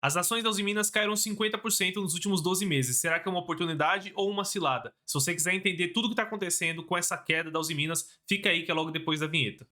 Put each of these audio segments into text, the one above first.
As ações da Usiminas caíram 50% nos últimos 12 meses. Será que é uma oportunidade ou uma cilada? Se você quiser entender tudo o que está acontecendo com essa queda da Usiminas, fica aí que é logo depois da vinheta.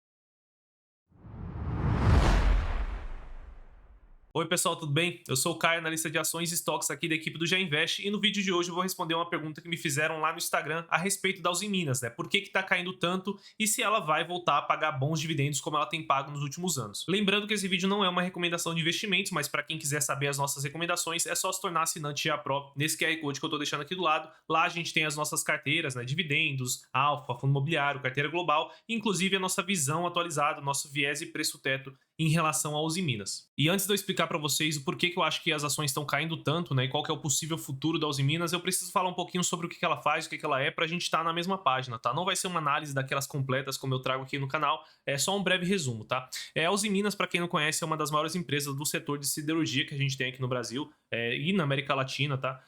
Oi pessoal, tudo bem? Eu sou o Caio, analista de ações e estoques aqui da equipe do Já Invest, e no vídeo de hoje eu vou responder uma pergunta que me fizeram lá no Instagram a respeito da Usiminas, né? Por que tá caindo tanto e se ela vai voltar a pagar bons dividendos como ela tem pago nos últimos anos. Lembrando que esse vídeo não é uma recomendação de investimentos, mas para quem quiser saber as nossas recomendações, é só se tornar assinante Já Pro nesse QR Code que eu tô deixando aqui do lado. Lá a gente tem as nossas carteiras, né? Dividendos, Alfa, Fundo Imobiliário, Carteira Global, inclusive a nossa visão atualizada, nosso viés e preço-teto em relação à Usiminas. E antes de eu explicar para vocês o porquê que eu acho que as ações estão caindo tanto, né, e qual que é o possível futuro da Usiminas, eu preciso falar um pouquinho sobre o que ela faz, o que ela é, pra gente estar na mesma página, tá? Não vai ser uma análise daquelas completas como eu trago aqui no canal, é só um breve resumo, tá? A Usiminas, para quem não conhece, é uma das maiores empresas do setor de siderurgia que a gente tem aqui no Brasil e na América Latina, tá?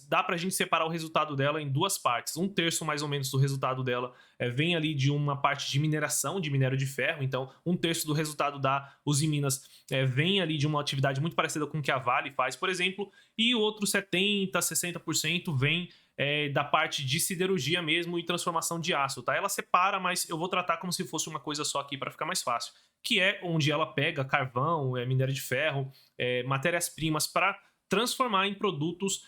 Dá pra gente separar o resultado dela em duas partes. Um terço, mais ou menos, do resultado dela vem ali de uma parte de mineração, de minério de ferro, então um terço do resultado da Usiminas vem ali de uma atividade muito parecida com o que a Vale faz, por exemplo, e o outro 70%, 60% vem da parte de siderurgia mesmo e transformação de aço, tá? Ela separa, mas eu vou tratar como se fosse uma coisa só aqui para ficar mais fácil, que é onde ela pega carvão, minério de ferro, matérias-primas para transformar em produtos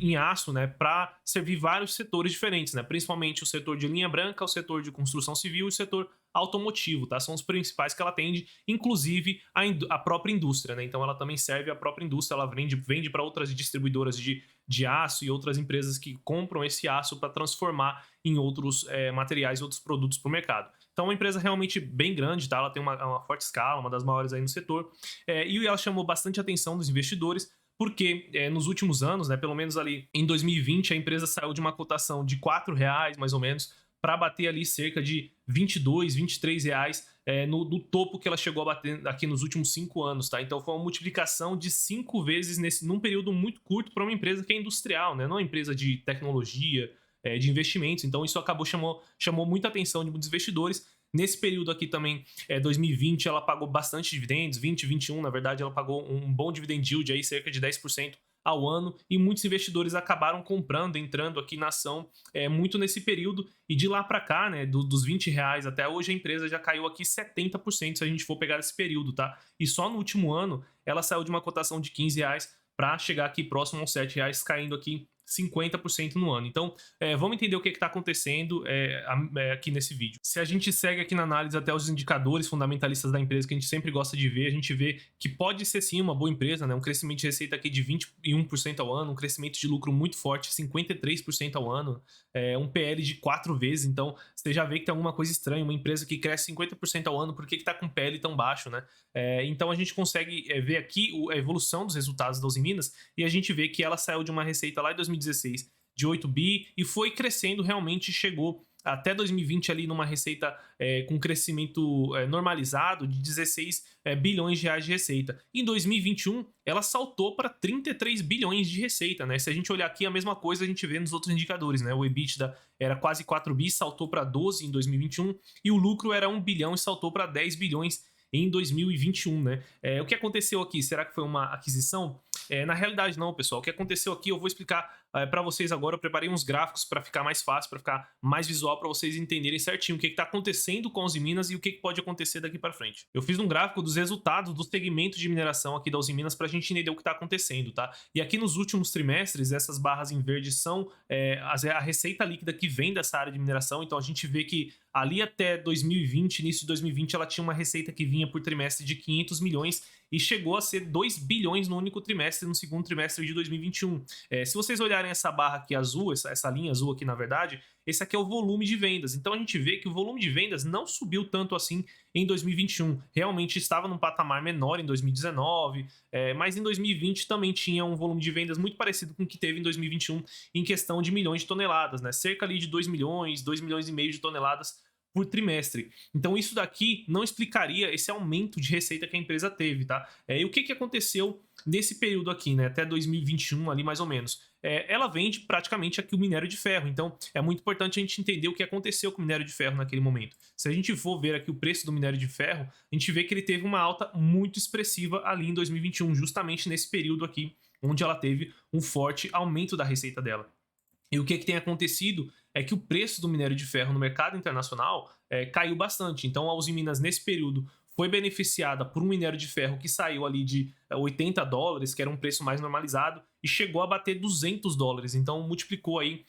em aço, né, para servir vários setores diferentes, né, principalmente o setor de linha branca, o setor de construção civil e o setor automotivo, tá? São os principais que ela atende, inclusive a própria indústria, né? Então ela também serve a própria indústria, ela vende para outras distribuidoras de aço e outras empresas que compram esse aço para transformar em outros materiais e outros produtos para o mercado. Então é uma empresa realmente bem grande, tá? Ela tem uma forte escala, uma das maiores aí no setor, e ela chamou bastante atenção dos investidores, porque nos últimos anos, né, pelo menos ali em 2020, a empresa saiu de uma cotação de R$ 4 mais ou menos, para bater ali cerca de R$ 22, R$ 23 no topo que ela chegou a bater aqui nos últimos 5 anos, tá? Então foi uma multiplicação de 5 vezes num período muito curto para uma empresa que é industrial, né? Não é uma empresa de tecnologia, de investimentos. Então isso chamou muita atenção de muitos investidores. Nesse período aqui também, 2020, ela pagou bastante dividendos, 2021, na verdade, ela pagou um bom dividend yield aí, cerca de 10% ao ano, e muitos investidores acabaram comprando, entrando aqui na ação muito nesse período, e de lá para cá, né, dos R$ 20 até hoje, a empresa já caiu aqui 70% se a gente for pegar esse período, tá? E só no último ano, ela saiu de uma cotação de R$ 15 para chegar aqui próximo aos R$ 7, caindo aqui 50% no ano. Então, vamos entender o que está acontecendo aqui nesse vídeo. Se a gente segue aqui na análise até os indicadores fundamentalistas da empresa que a gente sempre gosta de ver, a gente vê que pode ser sim uma boa empresa, né? Um crescimento de receita aqui de 21% ao ano, um crescimento de lucro muito forte, 53% ao ano, um PL de 4 vezes, então você já vê que tem alguma coisa estranha, uma empresa que cresce 50% ao ano, por que está com PL tão baixo, né? Então a gente consegue ver aqui a evolução dos resultados da Usiminas, e a gente vê que ela saiu de uma receita lá em 2016 de 8 bi e foi crescendo, realmente chegou até 2020 ali numa receita com crescimento normalizado de 16 bilhões de reais de receita. Em 2021, ela saltou para 33 bilhões de receita, né? Se a gente olhar aqui, a mesma coisa a gente vê nos outros indicadores, né? O EBITDA era quase 4 bi, saltou para 12 em 2021, e o lucro era 1 bilhão e saltou para 10 bilhões em 2021, né? O que aconteceu aqui? Será que foi uma aquisição? Na realidade não, pessoal. O que aconteceu aqui eu vou explicar para vocês agora. Eu preparei uns gráficos para ficar mais fácil, para ficar mais visual, para vocês entenderem certinho o que está acontecendo com a Usiminas e o que pode acontecer daqui para frente. Eu fiz um gráfico dos resultados do segmento de mineração aqui da Usiminas para a gente entender o que está acontecendo, tá? E aqui nos últimos trimestres, essas barras em verde são a receita líquida que vem dessa área de mineração. Então a gente vê que ali até 2020, início de 2020, ela tinha uma receita que vinha por trimestre de 500 milhões e chegou a ser 2 bilhões no único trimestre, no segundo trimestre de 2021. Se vocês olharem essa barra aqui azul, essa linha azul aqui, na verdade, esse aqui é o volume de vendas. Então a gente vê que o volume de vendas não subiu tanto assim em 2021. Realmente estava num patamar menor em 2019, mas em 2020 também tinha um volume de vendas muito parecido com o que teve em 2021 em questão de milhões de toneladas, né? Cerca ali de 2 milhões, 2 milhões e meio de toneladas por trimestre. Então isso daqui não explicaria esse aumento de receita que a empresa teve, tá? E o que aconteceu nesse período aqui, né, até 2021 ali mais ou menos? ela vende praticamente aqui o minério de ferro. Então é muito importante a gente entender o que aconteceu com o minério de ferro naquele momento. Se a gente for ver aqui o preço do minério de ferro, a gente vê que ele teve uma alta muito expressiva ali em 2021, justamente nesse período aqui, onde ela teve um forte aumento da receita dela. E o que tem acontecido é que o preço do minério de ferro no mercado internacional caiu bastante. Então a Usiminas, nesse período, foi beneficiada por um minério de ferro que saiu ali de $80, que era um preço mais normalizado, e chegou a bater $200. Então multiplicou aí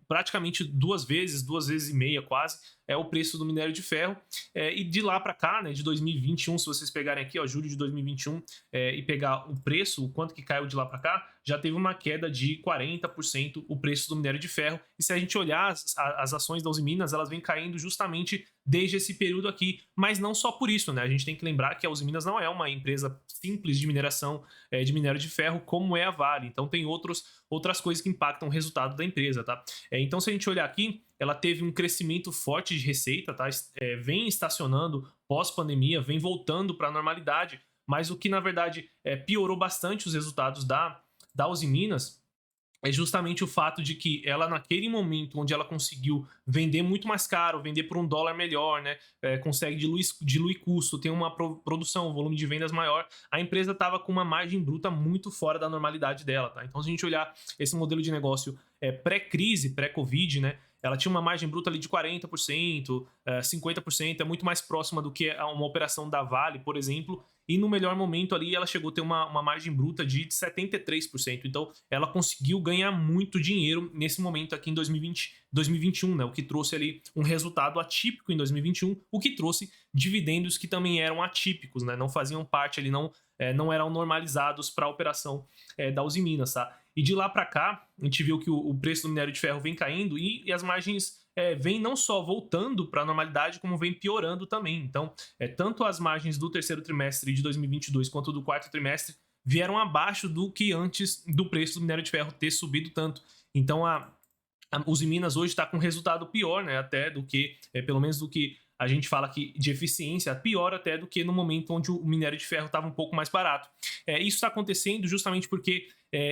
praticamente duas vezes e meia quase, o preço do minério de ferro. E de lá para cá, né, de 2021, se vocês pegarem aqui, ó, julho de 2021, e pegar o preço, o quanto que caiu de lá para cá, já teve uma queda de 40% o preço do minério de ferro. E se a gente olhar as ações da Usiminas, elas vêm caindo justamente desde esse período aqui, mas não só por isso, né? A gente tem que lembrar que a Usiminas não é uma empresa simples de mineração de minério de ferro como é a Vale. Então tem outras coisas que impactam o resultado da empresa, tá? Então se a gente olhar aqui, ela teve um crescimento forte de receita, tá? Vem estacionando pós-pandemia, vem voltando para a normalidade, mas o que na verdade piorou bastante os resultados da Usiminas é justamente o fato de que ela, naquele momento onde ela conseguiu vender muito mais caro, vender por $1 melhor, né, consegue diluir custo, tem uma produção, um volume de vendas maior, a empresa estava com uma margem bruta muito fora da normalidade dela, tá? Então, se a gente olhar esse modelo de negócio pré-crise, pré-Covid, né, ela tinha uma margem bruta ali de 40%, 50%, é muito mais próxima do que uma operação da Vale, por exemplo, e no melhor momento ali ela chegou a ter uma margem bruta de 73%. Então ela conseguiu ganhar muito dinheiro nesse momento aqui em 2021, né? O que trouxe ali um resultado atípico em 2021, o que trouxe dividendos que também eram atípicos, né? Não faziam parte ali, não eram normalizados para a operação da Usiminas, tá? E de lá para cá, a gente viu que o preço do minério de ferro vem caindo e as margens vêm não só voltando para a normalidade, como vem piorando também. Então, tanto as margens do terceiro trimestre de 2022 quanto do quarto trimestre vieram abaixo do que antes do preço do minério de ferro ter subido tanto. Então, a Usiminas hoje está com resultado pior, né, até do que, pelo menos do que a gente fala aqui de eficiência, pior até do que no momento onde o minério de ferro estava um pouco mais barato. Isso está acontecendo justamente porque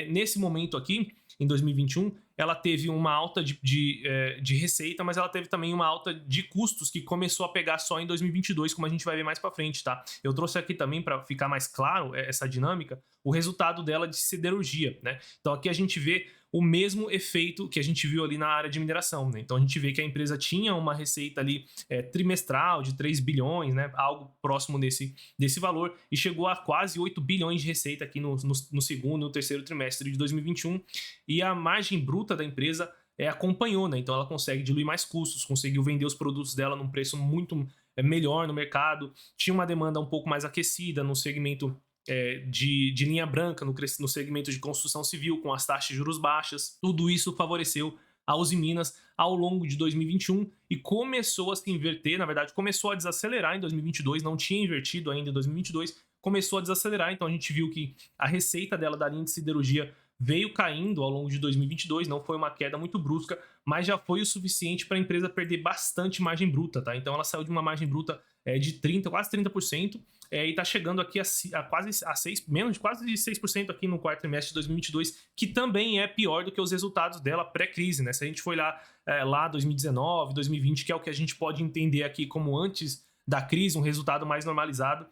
nesse momento aqui, em 2021, ela teve uma alta de receita, mas ela teve também uma alta de custos que começou a pegar só em 2022, como a gente vai ver mais para frente, tá? Eu trouxe aqui também, para ficar mais claro essa dinâmica, o resultado dela de siderurgia, né? Então aqui a gente vê o mesmo efeito que a gente viu ali na área de mineração, né? Então a gente vê que a empresa tinha uma receita ali trimestral de 3 bilhões, né? Algo próximo desse valor, e chegou a quase 8 bilhões de receita aqui no segundo e no terceiro trimestre de 2021, e a margem bruta da empresa acompanhou, né? Então ela consegue diluir mais custos, conseguiu vender os produtos dela num preço muito melhor no mercado, tinha uma demanda um pouco mais aquecida no segmento de linha branca, no segmento de construção civil, com as taxas de juros baixas. Tudo isso favoreceu a Usiminas ao longo de 2021 e começou a se inverter, na verdade começou a desacelerar em 2022, não tinha invertido ainda em 2022, começou a desacelerar. Então a gente viu que a receita dela da linha de siderurgia veio caindo ao longo de 2022, não foi uma queda muito brusca, mas já foi o suficiente para a empresa perder bastante margem bruta, tá? Então ela saiu de uma margem bruta de 30%, quase 30%, e está chegando aqui a quase menos de quase 6% aqui no quarto trimestre de 2022, que também é pior do que os resultados dela pré-crise, né? Se a gente for lá 2019, 2020, que é o que a gente pode entender aqui como antes da crise, um resultado mais normalizado,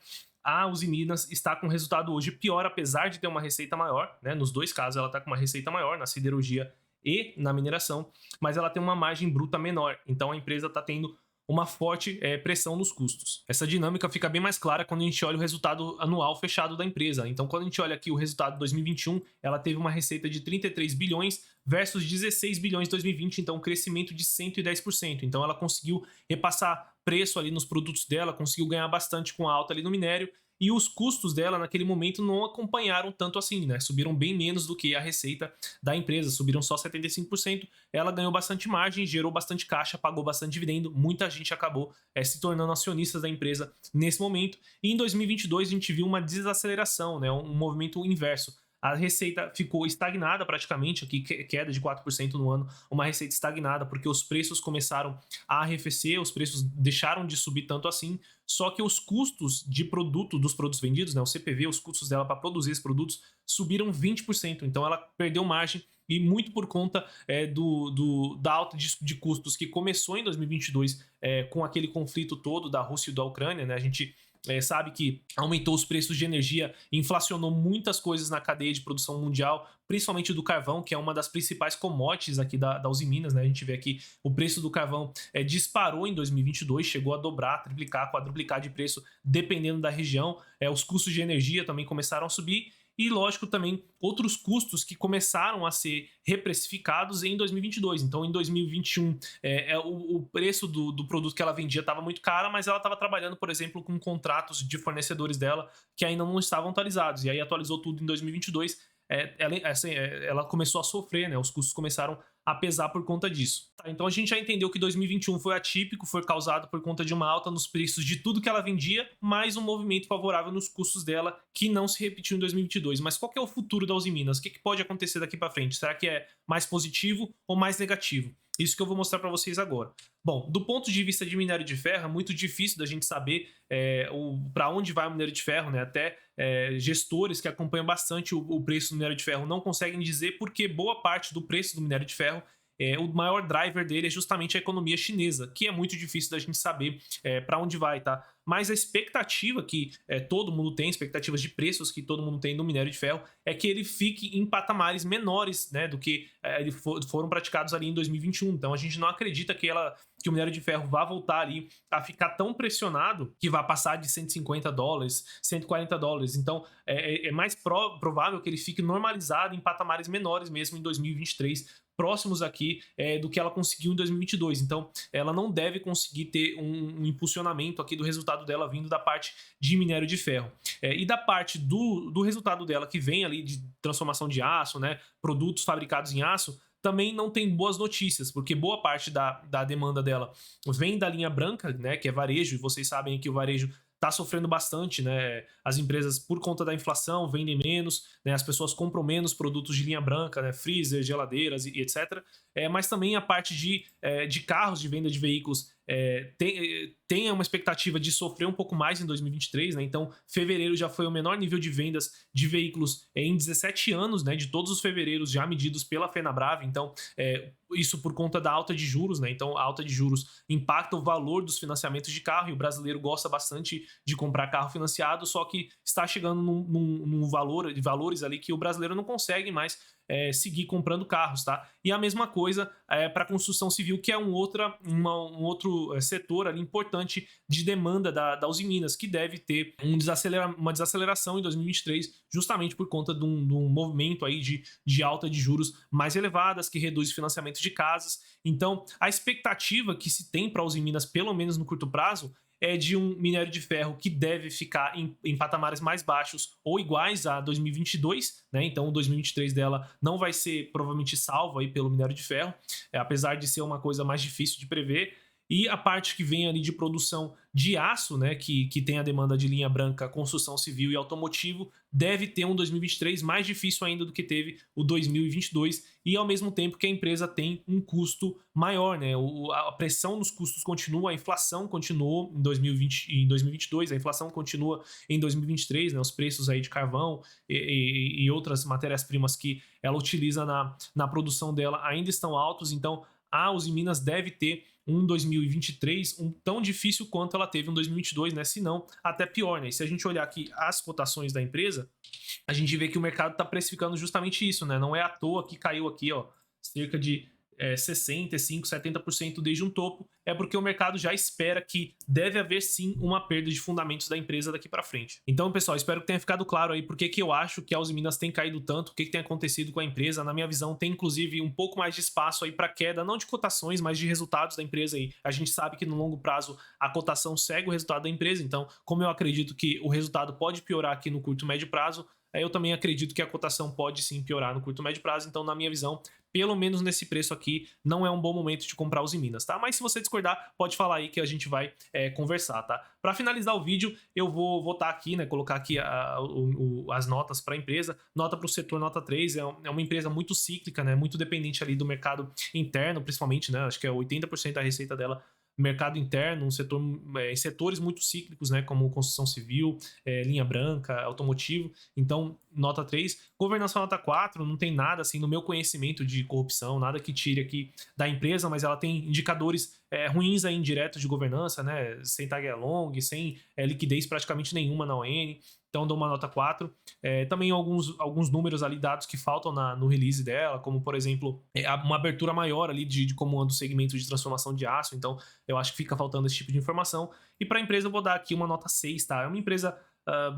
a Usiminas está com resultado hoje pior, apesar de ter uma receita maior, né? Nos dois casos ela está com uma receita maior, na siderurgia e na mineração, mas ela tem uma margem bruta menor, então a empresa está tendo uma forte pressão nos custos. Essa dinâmica fica bem mais clara quando a gente olha o resultado anual fechado da empresa. Então, quando a gente olha aqui o resultado de 2021, ela teve uma receita de 33 bilhões versus 16 bilhões em 2020, então um crescimento de 110%. Então, ela conseguiu repassar preço ali nos produtos dela, conseguiu ganhar bastante com a alta ali no minério, e os custos dela naquele momento não acompanharam tanto assim, né? Subiram bem menos do que a receita da empresa, subiram só 75%. Ela ganhou bastante margem, gerou bastante caixa, pagou bastante dividendo. Muita gente acabou se tornando acionistas da empresa nesse momento. E em 2022 a gente viu uma desaceleração, né? Um movimento inverso. A receita ficou estagnada praticamente, aqui queda de 4% no ano, uma receita estagnada porque os preços começaram a arrefecer, os preços deixaram de subir tanto assim, só que os custos dos produtos vendidos, né, o CPV, os custos dela para produzir esses produtos, subiram 20%, então ela perdeu margem e muito por conta da alta de custos que começou em 2022 com aquele conflito todo da Rússia e da Ucrânia, né? A gente sabe que aumentou os preços de energia, inflacionou muitas coisas na cadeia de produção mundial, principalmente do carvão, que é uma das principais commodities aqui da Uzi Minas, né? A gente vê aqui o preço do carvão disparou em 2022, chegou a dobrar, triplicar, quadruplicar de preço, dependendo da região. Os custos de energia também começaram a subir, e, lógico, também outros custos que começaram a ser reprecificados em 2022. Então, em 2021, o preço do produto que ela vendia estava muito caro, mas ela estava trabalhando, por exemplo, com contratos de fornecedores dela que ainda não estavam atualizados. E aí atualizou tudo em 2022. Ela começou a sofrer, né? Os custos começaram a pesar por conta disso. Tá, então a gente já entendeu que 2021 foi atípico, foi causado por conta de uma alta nos preços de tudo que ela vendia, mais um movimento favorável nos custos dela, que não se repetiu em 2022. Mas qual que é o futuro da Uzi Minas? O que pode acontecer daqui para frente? Será que é mais positivo ou mais negativo? Isso que eu vou mostrar para vocês agora. Bom, do ponto de vista de minério de ferro, é muito difícil da gente saber para onde vai o minério de ferro, né? Até gestores que acompanham bastante o preço do minério de ferro não conseguem dizer, porque boa parte do preço do minério de ferro, o maior driver dele é justamente a economia chinesa, que é muito difícil da gente saber para onde vai, tá? Mas a expectativa que todo mundo tem, expectativas de preços que todo mundo tem no minério de ferro, é que ele fique em patamares menores, né, do que foram praticados ali em 2021. Então a gente não acredita que o minério de ferro vá voltar ali a ficar tão pressionado que vá passar de $150, $140. Então é mais provável que ele fique normalizado em patamares menores mesmo em 2023, próximos aqui do que ela conseguiu em 2022. Então, ela não deve conseguir ter um impulsionamento aqui do resultado dela vindo da parte de minério de ferro. E da parte do resultado dela, que vem ali de transformação de aço, né, produtos fabricados em aço, também não tem boas notícias, porque boa parte da demanda dela vem da linha branca, né, que é varejo, e vocês sabem que o varejo está sofrendo bastante, né? As empresas, por conta da inflação, vendem menos, né? As pessoas compram menos produtos de linha branca, né? Freezer, geladeiras e etc. Mas também a parte de carros, de venda de veículos, tem uma expectativa de sofrer um pouco mais em 2023, né? Então, fevereiro já foi o menor nível de vendas de veículos em 17 anos, né? De todos os fevereiros já medidos pela Fenabrave. Então, isso por conta da alta de juros, né? Então, a alta de juros impacta o valor dos financiamentos de carro, e o brasileiro gosta bastante de comprar carro financiado, só que está chegando num valores ali que o brasileiro não consegue mais seguir comprando carros, tá? E a mesma coisa para a construção civil, que é um outro setor ali importante de demanda da Uzi Minas, que deve ter uma desaceleração em 2023, justamente por conta de um movimento aí de alta de juros mais elevadas, que reduz o financiamento de casas. Então, a expectativa que se tem para a Uzi Minas, pelo menos no curto prazo, é de um minério de ferro que deve ficar em patamares mais baixos ou iguais a 2022, né? Então o 2023 dela não vai ser provavelmente salvo aí pelo minério de ferro, apesar de ser uma coisa mais difícil de prever. E a parte que vem ali de produção de aço, né, que tem a demanda de linha branca, construção civil e automotivo, deve ter um 2023 mais difícil ainda do que teve o 2022, e ao mesmo tempo que a empresa tem um custo maior, né? A pressão nos custos continua, a inflação continuou em 2022, a inflação continua em 2023, né? Os preços aí de carvão e outras matérias-primas que ela utiliza na produção dela ainda estão altos. Então a Uzi Minas deve ter um 2023 tão difícil quanto ela teve um 2022, né? Se não, até pior, né? E se a gente olhar aqui as cotações da empresa, a gente vê que o mercado está precificando justamente isso, né? Não é à toa que caiu aqui, ó, cerca de 65%, 70% desde um topo, é porque o mercado já espera que deve haver sim uma perda de fundamentos da empresa daqui para frente. Então, pessoal, espero que tenha ficado claro aí porque que eu acho que a Uzi Minas tem caído tanto, o que tem acontecido com a empresa. Na minha visão, tem inclusive um pouco mais de espaço aí para queda, não de cotações, mas de resultados da empresa aí. A gente sabe que no longo prazo a cotação segue o resultado da empresa, então, como eu acredito que o resultado pode piorar aqui no curto e médio prazo, eu também acredito que a cotação pode sim piorar no curto e médio prazo. Então, na minha visão, pelo menos nesse preço aqui, não é um bom momento de comprar Uzi Minas, tá? Mas se você discordar, pode falar aí que a gente vai conversar, tá? Para finalizar o vídeo, eu vou votar aqui, né? Colocar aqui as notas para a empresa. Nota para o setor, nota 3. É uma empresa muito cíclica, né? Muito dependente ali do mercado interno, principalmente, né? Acho que é 80% da receita dela mercado interno, em setores muito cíclicos, né, como construção civil, linha branca, automotivo. Então, nota 3. Governança nota 4, não tem nada assim no meu conhecimento de corrupção, nada que tire aqui da empresa, mas ela tem indicadores ruins aí indiretos de governança, né, sem tag along, sem liquidez praticamente nenhuma na ON. Então dou uma nota 4. Também alguns números ali, dados que faltam no release dela, como por exemplo, uma abertura maior ali de como anda o segmento de transformação de aço. Então eu acho que fica faltando esse tipo de informação. E para a empresa eu vou dar aqui uma nota 6, tá? É uma empresa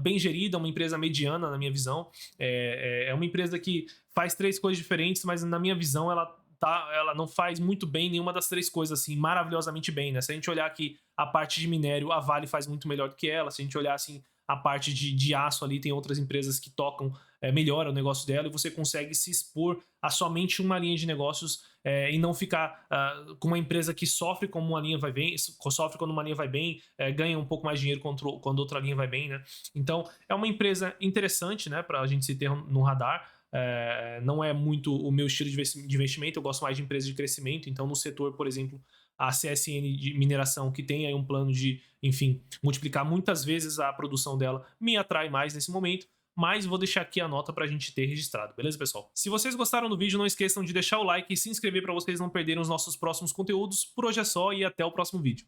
bem gerida, uma empresa mediana na minha visão. É uma empresa que faz 3 coisas diferentes, mas na minha visão ela não faz muito bem nenhuma das 3 coisas, assim, maravilhosamente bem, né? Se a gente olhar aqui a parte de minério, a Vale faz muito melhor do que ela. Se a gente olhar, assim, a parte de aço ali, tem outras empresas que tocam melhor o negócio dela, e você consegue se expor a somente uma linha de negócios e não ficar com uma empresa que sofre como uma linha vai bem, sofre quando uma linha vai bem, ganha um pouco mais de dinheiro quando outra linha vai bem, né? Então, é uma empresa interessante, né, pra gente se ter no radar. Não é muito o meu estilo de investimento, eu gosto mais de empresas de crescimento. Então, no setor, por exemplo, a CSN de mineração, que tem aí um plano de, enfim, multiplicar muitas vezes a produção dela, me atrai mais nesse momento. Mas vou deixar aqui a nota pra gente ter registrado, beleza, pessoal? Se vocês gostaram do vídeo, não esqueçam de deixar o like e se inscrever para vocês não perderem os nossos próximos conteúdos. Por hoje é só e até o próximo vídeo.